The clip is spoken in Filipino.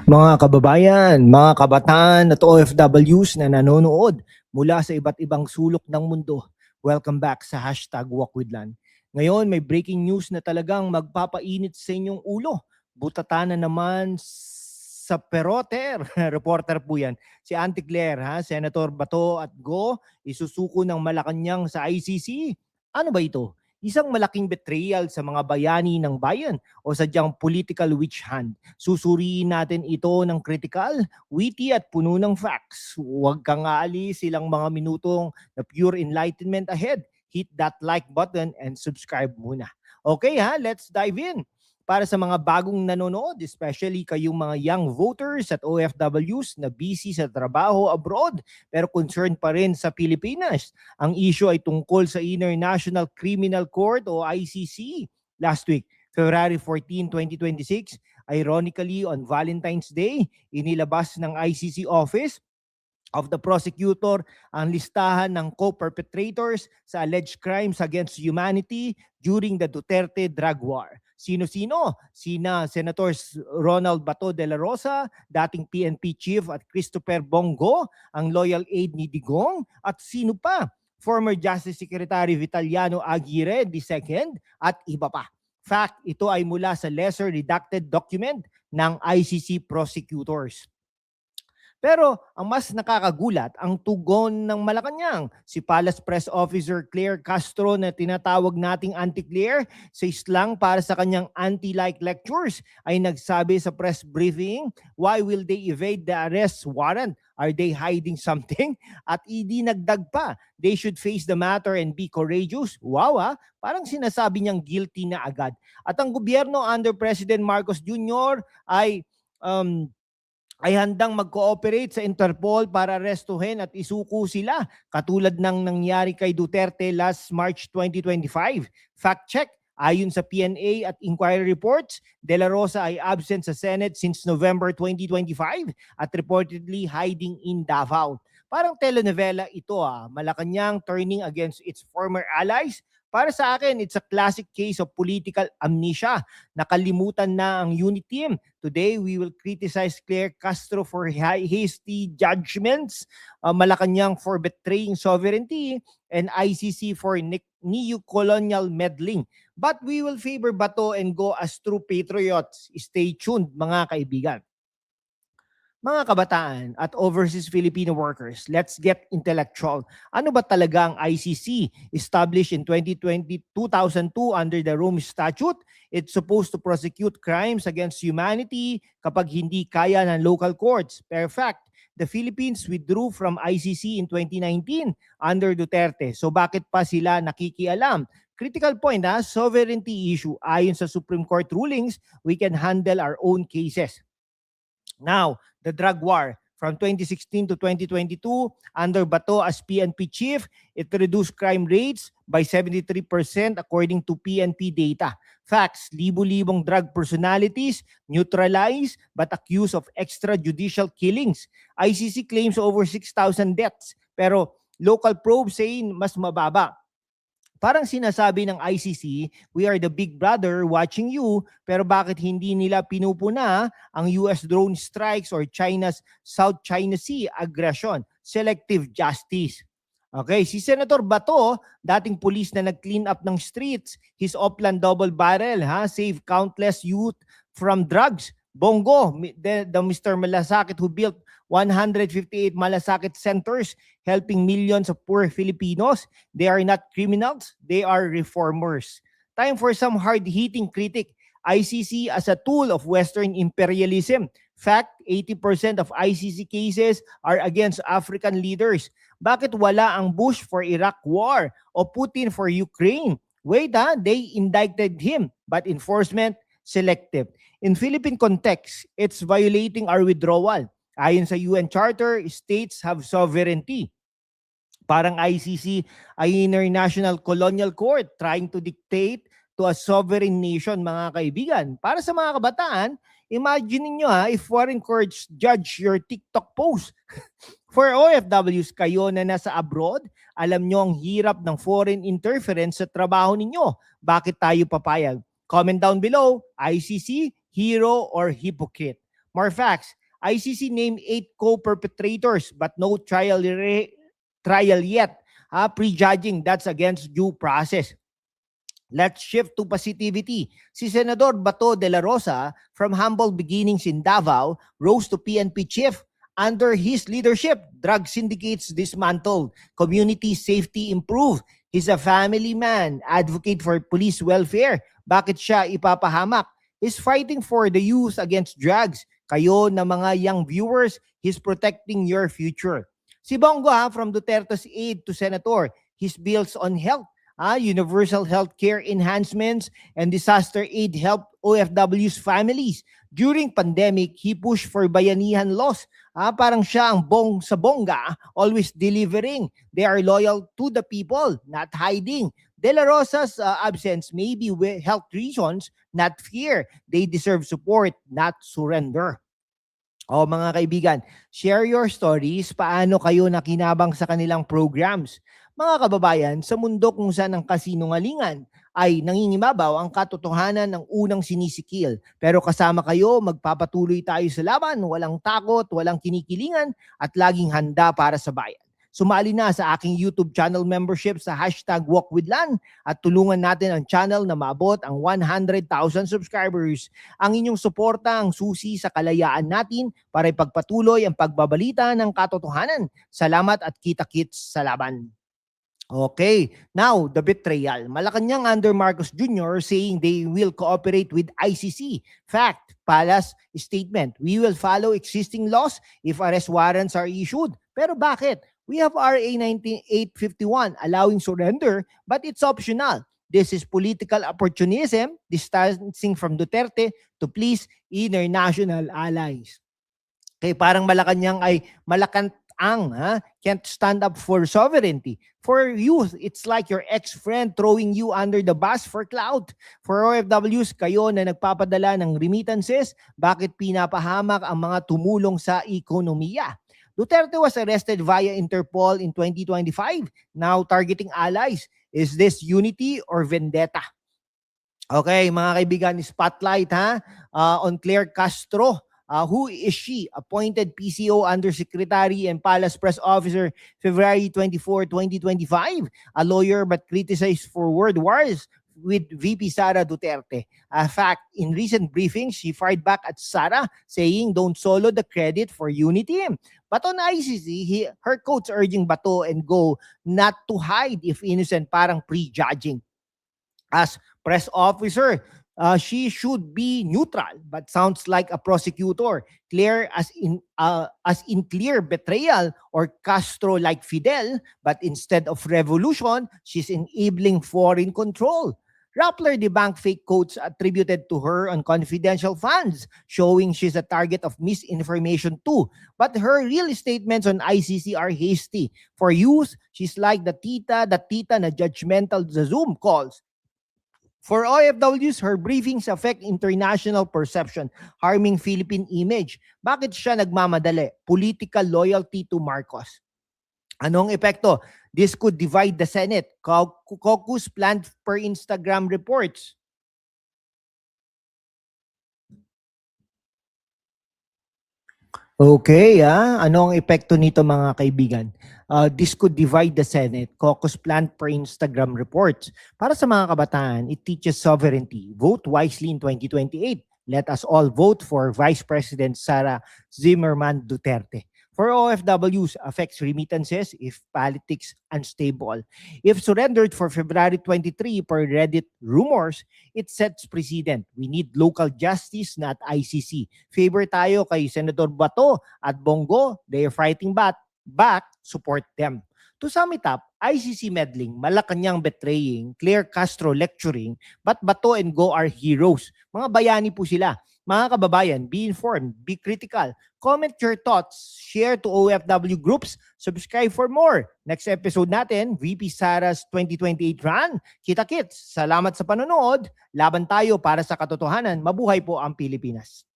Mga kababayan, mga kabataan at OFWs na nanonood mula sa iba't ibang sulok ng mundo, welcome back sa #WalkWithLan. Ngayon, may breaking news na talagang magpapainit sa inyong ulo. Butatan na naman sa Peroter. Reporter po yan. Si Auntie Claire, Senator Bato at Go, isusuko ng Malacanang sa ICC. Ano ba ito? Isang malaking betrayal sa mga bayani ng bayan o sadyang political witch hunt? Susuriin natin ito ng critical, witty at puno ng facts. Huwag kang aalis, silang mga minutong na pure enlightenment ahead. Hit that like button and subscribe muna. Okay let's dive in. Para sa mga bagong nanonood, especially kayong mga young voters at OFWs na busy sa trabaho abroad pero concerned pa rin sa Pilipinas. Ang issue ay tungkol sa International Criminal Court o ICC. Last week, February 14, 2026, ironically on Valentine's Day, inilabas ng ICC Office of the Prosecutor ang listahan ng co-perpetrators sa alleged crimes against humanity during the Duterte drug war. Sino-sino? Sina Senators Ronald Bato de la Rosa, dating PNP Chief at Christopher Bongo, ang loyal aide ni Digong, at sino pa? Former Justice Secretary Vitaliano Aguirre II at iba pa. Fact, ito ay mula sa lesser redacted document ng ICC prosecutors. Pero ang mas nakakagulat, ang tugon ng Malacanang. Si Palace Press Officer Claire Castro na tinatawag nating Auntie Claire sa islang para sa kanyang anti-like lectures ay nagsabi sa press briefing, why will they evade the arrest warrant? Are they hiding something? At idinagdag pa, they should face the matter and be courageous. Wow parang sinasabi niyang guilty na agad. At ang gobyerno under President Marcos Jr. ay handang mag-cooperate sa Interpol para arestuhin at isuko sila katulad ng nangyari kay Duterte last March 2025. Fact check, ayon sa PNA at inquiry reports, De La Rosa ay absent sa Senate since November 2025 at reportedly hiding in Davao. Parang telenovela ito Malacanang turning against its former allies. Para sa akin, it's a classic case of political amnesia. Nakalimutan na ang unit team. Today, we will criticize Claire Castro for hasty judgments, Malacanang for betraying sovereignty, and ICC for neo-colonial meddling. But we will favor Bato and Go as true patriots. Stay tuned, mga kaibigan. Mga kabataan at overseas Filipino workers, let's get intellectual. Ano ba talaga ang ICC? Established in 2002 under the Rome Statute, it's supposed to prosecute crimes against humanity kapag hindi kaya ng local courts. Per fact, the Philippines withdrew from ICC in 2019 under Duterte. So bakit pa sila nakikialam? Critical point sovereignty issue. Ayon sa Supreme Court rulings, we can handle our own cases. Now, the drug war from 2016 to 2022 under Bato as PNP chief, it reduced crime rates by 73% according to PNP data. Facts, libu-libong drug personalities neutralized but accused of extrajudicial killings. ICC claims over 6,000 deaths pero local probes say mas mababa. Parang sinasabi ng ICC, we are the big brother watching you, pero bakit hindi nila pinupuna ang US drone strikes or China's South China Sea aggression? Selective justice. Okay, si Senator Bato, dating pulis na nag-clean up ng streets, his Oplan double barrel, save countless youth from drugs. Bongo, the Mr. Malasakit who built 158 malasakit centers helping millions of poor Filipinos. They are not criminals, they are reformers. Time for some hard-hitting critic. ICC as a tool of Western imperialism. Fact, 80% of ICC cases are against African leaders. Bakit wala ang Bush for Iraq war o Putin for Ukraine? Wait they indicted him, but enforcement selective. In Philippine context, it's violating our withdrawal. Ayon sa UN Charter, states have sovereignty. Parang ICC ay international colonial court trying to dictate to a sovereign nation, mga kaibigan. Para sa mga kabataan, imagine niyo if foreign courts judge your TikTok post. For OFWs kayo na nasa abroad, alam nyo ang hirap ng foreign interference sa trabaho ninyo. Bakit tayo papayag? Comment down below, ICC, hero or hypocrite? More facts. ICC named 8 co-perpetrators but no trial yet. Prejudging, that's against due process. Let's shift to positivity. Si Senador Bato de la Rosa, from humble beginnings in Davao, rose to PNP chief. Under his leadership, drug syndicates dismantled, community safety improved. He's a family man, advocate for police welfare. Bakit siya ipapahamak? He's fighting for the youth against drugs. Kayo na mga young viewers, he's protecting your future. Si Bongo, from Duterte's aide to senator, his bills on health, universal health care enhancements, and disaster aid help OFWs families. During pandemic, he pushed for bayanihan laws. Parang siya ang sa bongga, always delivering. They are loyal to the people, not hiding. De La Rosa's absence may be health reasons, not fear. They deserve support, not surrender. Mga kaibigan, share your stories. Paano kayo nakinabang sa kanilang programs? Mga kababayan, sa mundo kung saan ang kasinungalingan ay nangingibabaw, ang katotohanan ng unang sinisikil. Pero kasama kayo, magpapatuloy tayo sa laban, walang takot, walang kinikilingan, at laging handa para sa bayan. Sumali na sa aking YouTube channel membership sa #WalkWithLan at tulungan natin ang channel na maabot ang 100,000 subscribers. Ang inyong suporta ang susi sa kalayaan natin para ipagpatuloy ang pagbabalita ng katotohanan. Salamat at kita-kits sa laban. Okay, now the betrayal. Malacanang under Marcos Jr. saying they will cooperate with ICC. Fact, Palace statement. We will follow existing laws if arrest warrants are issued. Pero bakit? We have RA 19851 allowing surrender, but it's optional. This is political opportunism, distancing from Duterte to please international allies. Okay, parang Malacanang ay malakantang, can't stand up for sovereignty. For youth, it's like your ex-friend throwing you under the bus for clout. For OFWs, kayo na nagpapadala ng remittances, bakit pinapahamak ang mga tumulong sa ekonomiya? Duterte was arrested via Interpol in 2025, now targeting allies. Is this unity or vendetta? Okay, mga kaibigan, spotlight on Claire Castro. Who is she? Appointed PCO Undersecretary and Palace Press Officer February 24, 2025. A lawyer but criticized for word wars with VP Sara Duterte. A fact, in recent briefings, she fired back at Sara, saying don't solo the credit for unity. But on ICC, her quotes urging Bato and Go not to hide if innocent, parang prejudging. As press officer, she should be neutral, but sounds like a prosecutor. Clear as in clear betrayal, or Castro like Fidel, but instead of revolution, she's enabling foreign control. Rappler debunked fake quotes attributed to her on confidential funds, showing she's a target of misinformation too. But her real statements on ICC are hasty. For youth, she's like the tita na judgmental the Zoom calls. For OFWs, her briefings affect international perception, harming Philippine image. Bakit siya nagmamadali? Political loyalty to Marcos. Anong epekto? This could divide the Senate. Caucus planned per Instagram reports. Okay, ano ang epekto nito mga kaibigan? This could divide the Senate. Caucus planned per Instagram reports. Para sa mga kabataan, it teaches sovereignty. Vote wisely in 2028. Let us all vote for Vice President Sara Zimmerman Duterte. For OFWs, affects remittances if politics unstable. If surrendered for February 23 per Reddit rumors, it sets precedent. We need local justice, not ICC. Favor tayo kay Senator Bato at Bongo. They are fighting back. Support them. To sum it up, ICC meddling, Malacanang betraying, Claire Castro lecturing, but Bato and Go are heroes. Mga bayani po sila. Mga kababayan, be informed, be critical. Comment your thoughts, share to OFW groups, subscribe for more. Next episode natin, VP Sara's 2028 run. Kita-kits, salamat sa panonood. Laban tayo para sa katotohanan. Mabuhay po ang Pilipinas.